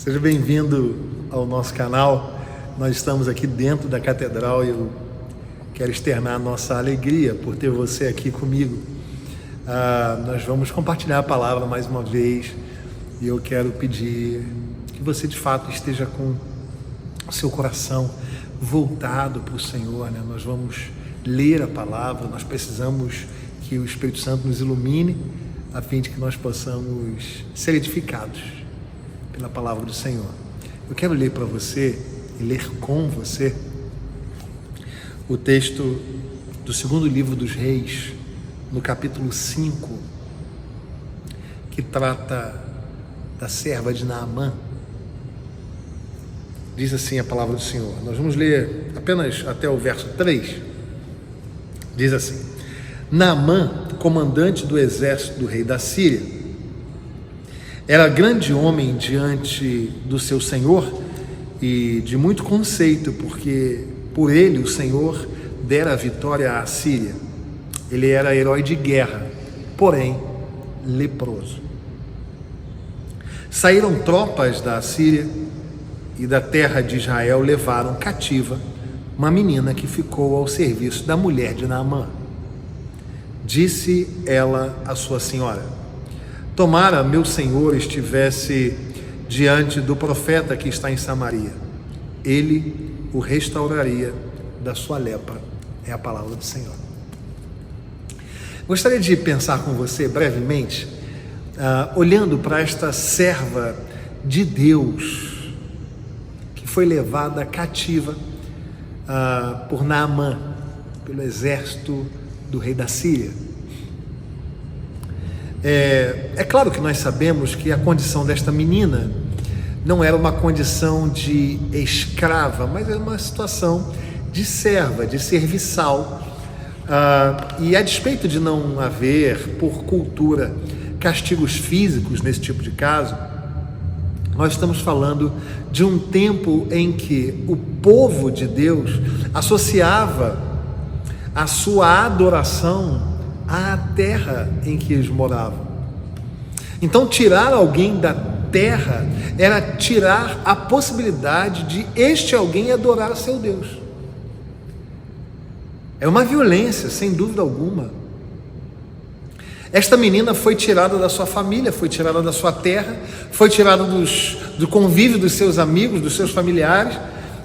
Seja bem-vindo ao nosso canal. Nós estamos aqui dentro da Catedral e eu quero externar a nossa alegria por ter você aqui comigo. Nós vamos compartilhar a palavra mais uma vez e eu quero pedir que você de fato esteja com o seu coração voltado para o Senhor, né? Nós vamos ler a palavra, nós precisamos que o Espírito Santo nos ilumine a fim de que nós possamos ser edificados pela palavra do Senhor. Eu quero ler para você e ler com você o texto do segundo livro dos Reis, no capítulo 5, que trata da serva de Naamã. Diz assim a palavra do Senhor. Nós vamos ler apenas até o verso 3. Diz assim: Naamã, comandante do exército do rei da Síria, era grande homem diante do seu senhor e de muito conceito, porque por ele o Senhor dera a vitória à Síria. Ele era herói de guerra, porém leproso. Saíram tropas da Síria e da terra de Israel, levaram cativa uma menina que ficou ao serviço da mulher de Naamã. Disse ela à sua senhora: tomara meu senhor estivesse diante do profeta que está em Samaria, ele o restauraria da sua lepra. É a palavra do Senhor. Gostaria de pensar com você brevemente, olhando para esta serva de Deus que foi levada cativa por Naamã, pelo exército do rei da Síria. É claro que nós sabemos que a condição desta menina não era uma condição de escrava, mas era uma situação de serva, de serviçal. E a despeito de não haver, por cultura, castigos físicos nesse tipo de caso, nós estamos falando de um tempo em que o povo de Deus associava a sua adoração à terra em que eles moravam. Então, tirar alguém da terra era tirar a possibilidade de este alguém adorar a seu Deus. Era uma violência, sem dúvida alguma. Esta menina foi tirada da sua família, foi tirada da sua terra, foi tirada do convívio dos seus amigos, dos seus familiares,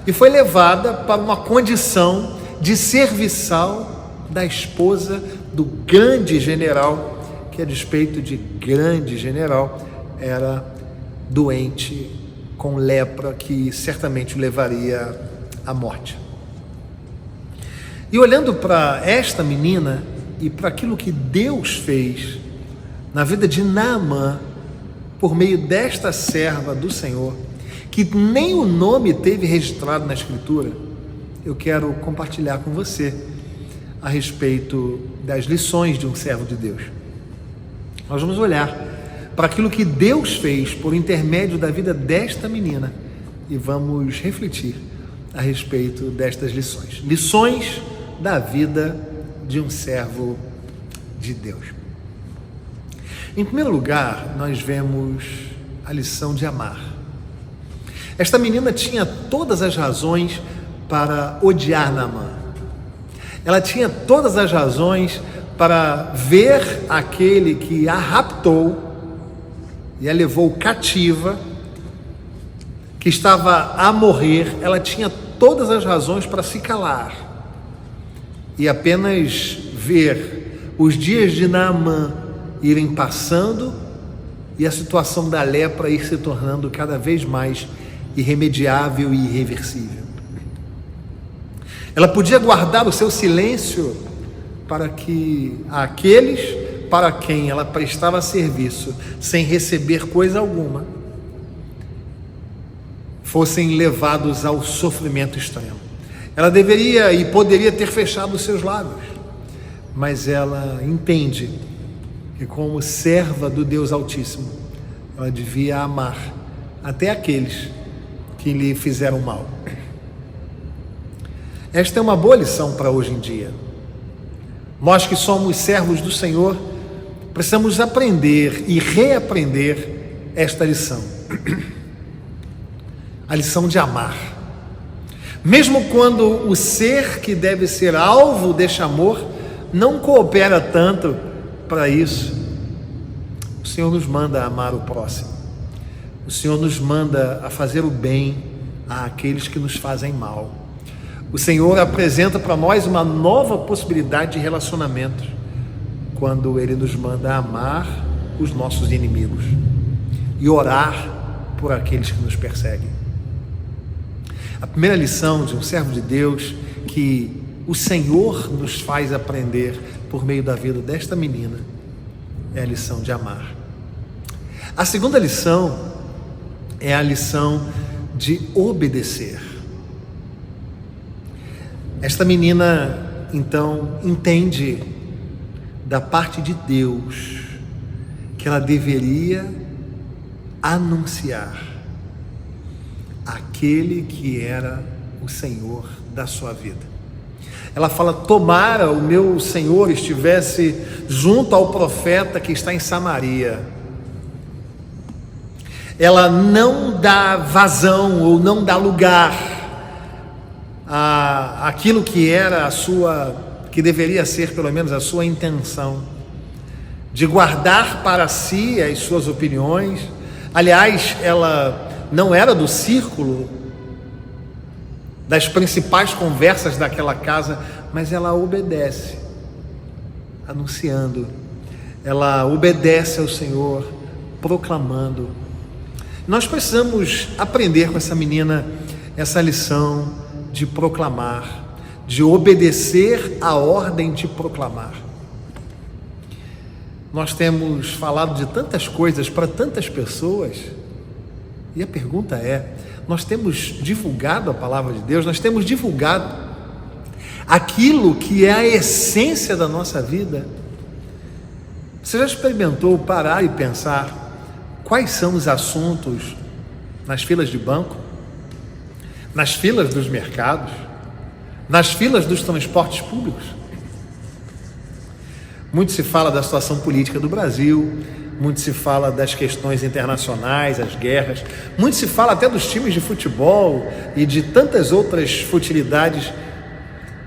e foi levada para uma condição de serviçal da esposa do grande general, que a despeito de grande general, era doente com lepra, que certamente o levaria à morte. E olhando para esta menina e para aquilo que Deus fez na vida de Naamã, por meio desta serva do Senhor, que nem o nome teve registrado na Escritura, eu quero compartilhar com você a respeito das lições de um servo de Deus. Nós vamos olhar para aquilo que Deus fez por intermédio da vida desta menina e vamos refletir a respeito destas lições. Lições da vida de um servo de Deus. Em primeiro lugar, nós vemos a lição de amar. Esta menina tinha todas as razões para odiar Naamã. Ela tinha todas as razões para ver aquele que a raptou e a levou cativa, que estava a morrer. Ela tinha todas as razões para se calar e apenas ver os dias de Naamã irem passando e a situação da lepra ir se tornando cada vez mais irremediável e irreversível. Ela podia guardar o seu silêncio para que aqueles para quem ela prestava serviço sem receber coisa alguma fossem levados ao sofrimento extremo. Ela deveria e poderia ter fechado os seus lábios, mas ela entende que, como serva do Deus Altíssimo, ela devia amar até aqueles que lhe fizeram mal. Esta é uma boa lição para hoje em dia. Nós que somos servos do Senhor, precisamos aprender e reaprender esta lição. a lição de amar. Mesmo quando o ser que deve ser alvo deste amor não coopera tanto para isso, o Senhor nos manda a amar o próximo. O Senhor nos manda a fazer o bem àqueles que nos fazem mal. O Senhor apresenta para nós uma nova possibilidade de relacionamento quando Ele nos manda amar os nossos inimigos e orar por aqueles que nos perseguem. A primeira lição de um servo de Deus que o Senhor nos faz aprender por meio da vida desta menina é a lição de amar. A segunda lição é a lição de obedecer. Esta menina, então, entende da parte de Deus que ela deveria anunciar aquele que era o Senhor da sua vida. Ela fala: tomara o meu Senhor estivesse junto ao profeta que está em Samaria. Ela não dá vazão ou não dá lugar àquilo que era a sua, que deveria ser pelo menos a sua intenção, de guardar para si as suas opiniões. Aliás, ela não era do círculo das principais conversas daquela casa, mas ela obedece, anunciando. Ela obedece ao Senhor, proclamando. Nós precisamos aprender com essa menina essa lição de proclamar, de obedecer a ordem de proclamar. Nós temos falado de tantas coisas para tantas pessoas, e a pergunta é: nós temos divulgado a palavra de Deus? Nós temos divulgado aquilo que é a essência da nossa vida? Você já experimentou parar e pensar quais são os assuntos nas filas de banco, nas filas dos mercados, nas filas dos transportes públicos? Muito se fala da situação política do Brasil, muito se fala das questões internacionais, as guerras, muito se fala até dos times de futebol e de tantas outras futilidades,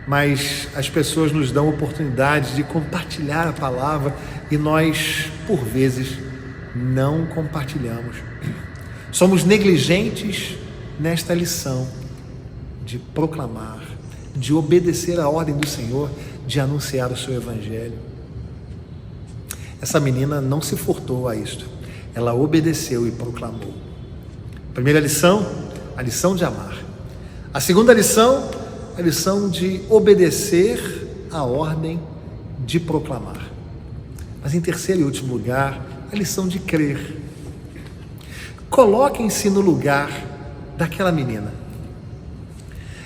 mas as pessoas nos dão oportunidade de compartilhar a palavra e nós, por vezes, não compartilhamos. Somos negligentes nesta lição de proclamar, de obedecer à ordem do Senhor, de anunciar o seu evangelho. Essa menina não se furtou a isto, ela obedeceu e proclamou. Primeira lição, a lição de amar. A segunda lição, a lição de obedecer à ordem de proclamar. Mas em terceiro e último lugar, a lição de crer. Coloquem-se no lugar daquela menina.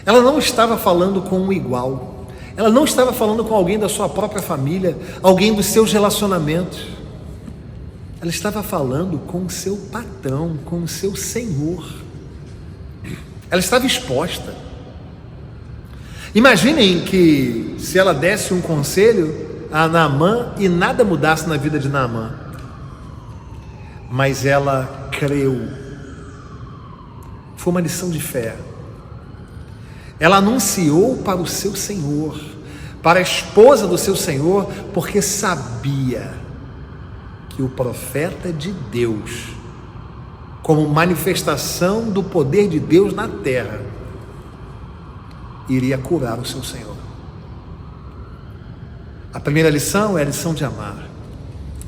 Ela não estava falando com um igual. Ela não estava falando com alguém da sua própria família, alguém dos seus relacionamentos. Ela estava falando com o seu patrão, com o seu Senhor. Ela estava exposta. Imaginem que se ela desse um conselho a Naamã e nada mudasse na vida de Naamã. Mas ela creu. Foi uma lição de fé. Ela anunciou para o seu Senhor, para a esposa do seu Senhor, porque sabia que o profeta de Deus, como manifestação do poder de Deus na terra, iria curar o seu Senhor. A primeira lição é a lição de amar.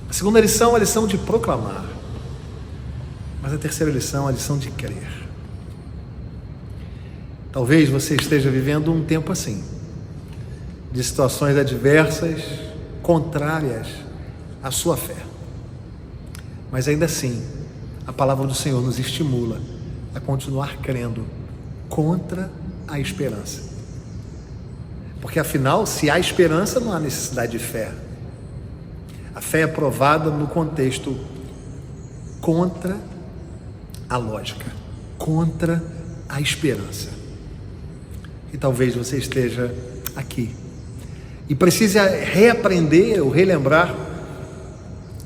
A segunda lição é a lição de proclamar. Mas a terceira lição é a lição de crer. Talvez você esteja vivendo um tempo assim, de situações adversas, contrárias à sua fé. Mas ainda assim, a palavra do Senhor nos estimula a continuar crendo contra a esperança. Porque afinal, se há esperança, não há necessidade de fé. A fé é provada no contexto contra a lógica, contra a esperança. E talvez você esteja aqui e precise reaprender ou relembrar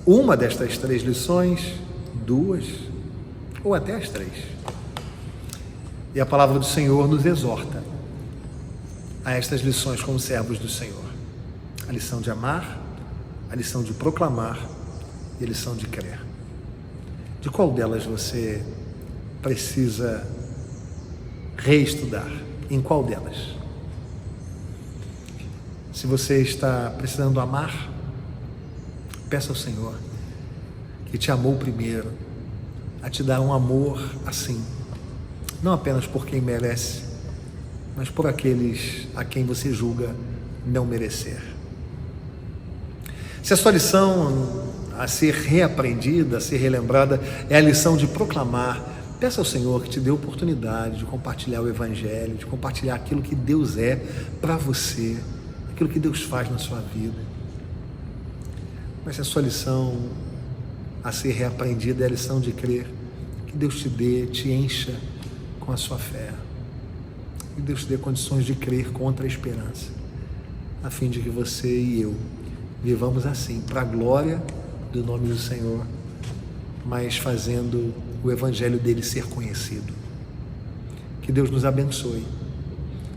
uma destas três lições, duas ou até as três. E a palavra do Senhor nos exorta a estas lições como servos do Senhor. A lição de amar, a lição de proclamar e a lição de crer. De qual delas você precisa reestudar? Em qual delas? Se você está precisando amar, peça ao Senhor, que te amou primeiro, a te dar um amor assim, não apenas por quem merece, mas por aqueles a quem você julga não merecer. Se a sua lição a ser reaprendida, a ser relembrada, é a lição de proclamar, peça ao Senhor que te dê oportunidade de compartilhar o Evangelho, de compartilhar aquilo que Deus é para você, aquilo que Deus faz na sua vida. Mas se a sua lição a ser reaprendida é a lição de crer, que Deus te dê, te encha com a sua fé. Que Deus te dê condições de crer contra a esperança, a fim de que você e eu vivamos assim, para a glória do nome do Senhor, mas fazendo o Evangelho dele ser conhecido. Que Deus nos abençoe,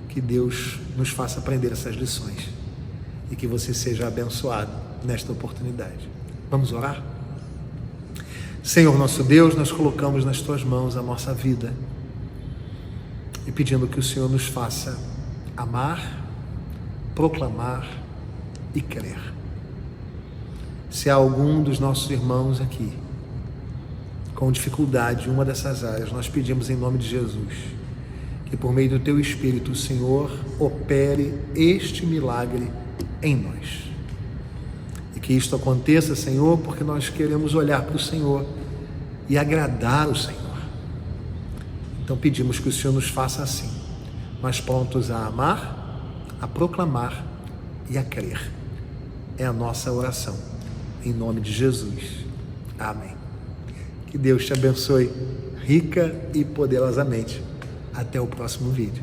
que Deus nos faça aprender essas lições e que você seja abençoado nesta oportunidade. Vamos orar? Senhor nosso Deus, nós colocamos nas tuas mãos a nossa vida e pedindo que o Senhor nos faça amar, proclamar e crer. Se há algum dos nossos irmãos aqui com dificuldade em uma dessas áreas, nós pedimos em nome de Jesus que por meio do teu Espírito o Senhor opere este milagre em nós. E que isto aconteça, Senhor, porque nós queremos olhar para o Senhor e agradar o Senhor. Então pedimos que o Senhor nos faça assim, mas prontos a amar, a proclamar e a crer. É a nossa oração, em nome de Jesus. Amém. Que Deus te abençoe rica e poderosamente. Até o próximo vídeo.